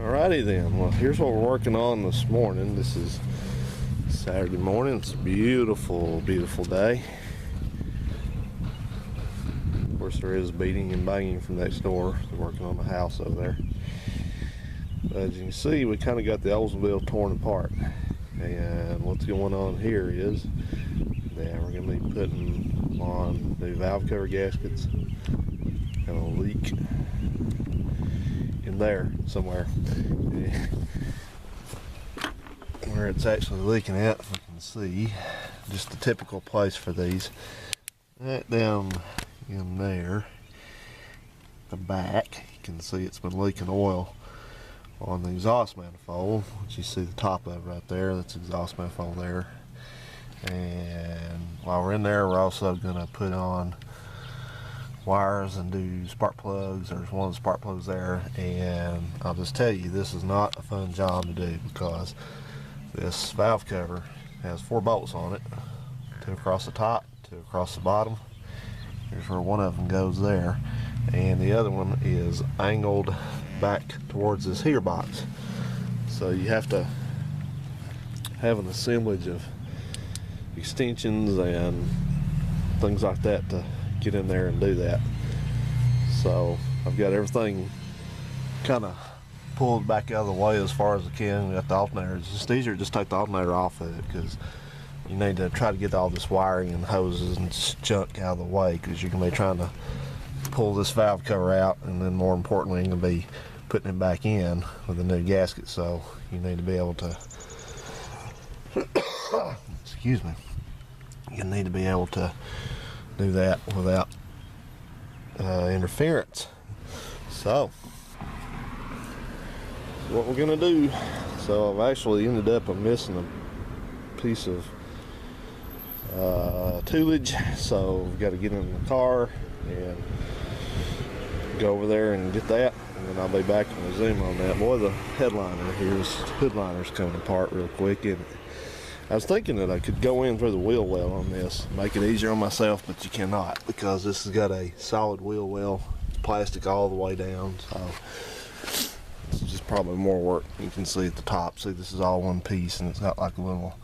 Alrighty then, well here's what we're working on this morning. This is Saturday morning. It's a beautiful day. Of course there is beating and banging from next door. They're working on the house over there. But as you can see, we kind of got the Oldsmobile torn apart. And what's going on here is that we're going to be putting on the valve cover gaskets and a leak in there somewhere. Where it's actually leaking at, if we can see, just the typical place for these. Right down in there, the back, you can see it's been leaking oil on the exhaust manifold, which you see the top of right there. That's the exhaust manifold there. And while we're in there, we're also going to put on wires and do spark plugs. There's one of the spark plugs there, and I'll just tell you, this is not a fun job to do because this valve cover has 4 bolts on it, 2 across the top, 2 across the bottom. Here's where one of them goes there, and the other one is angled back towards this heater box. So you have to have an assemblage of extensions and things like that to get in there and do that. So I've got everything kind of pulled back out of the way as far as I can. We got the alternator. It's just easier to just take the alternator off of it because you need to try to get all this wiring and hoses and junk out of the way, because you're going to be trying to pull this valve cover out, and then more importantly you're going to be putting it back in with a new gasket. So you need to be able to excuse me, you need to be able to do that without interference. So what we're gonna do, so I've actually ended up missing a piece of toolage, so we've got to get in the car and go over there and get that, and then I'll be back and resume on that. Boy, the hood liner's coming apart real quick, and I was thinking that I could go in through the wheel well on this, make it easier on myself, but you cannot, because this has got a solid wheel well, plastic all the way down. So this is just probably more work. You can see at the top, see this is all one piece, and it's got like a little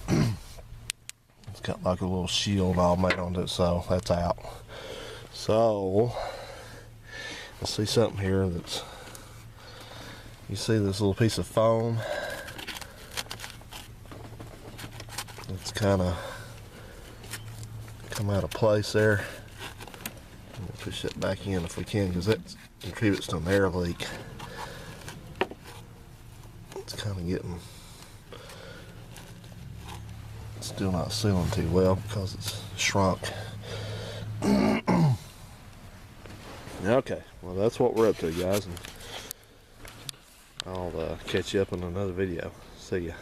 it's got like a little shield all made onto it, so that's out. So I see something here that's, you see this little piece of foam. It's kind of come out of place there. We'll push that back in if we can, because that contributes to an air leak. It's kind of getting, still not sealing too well because it's shrunk. Okay, well that's what we're up to, guys, and I'll catch you up in another video. See ya.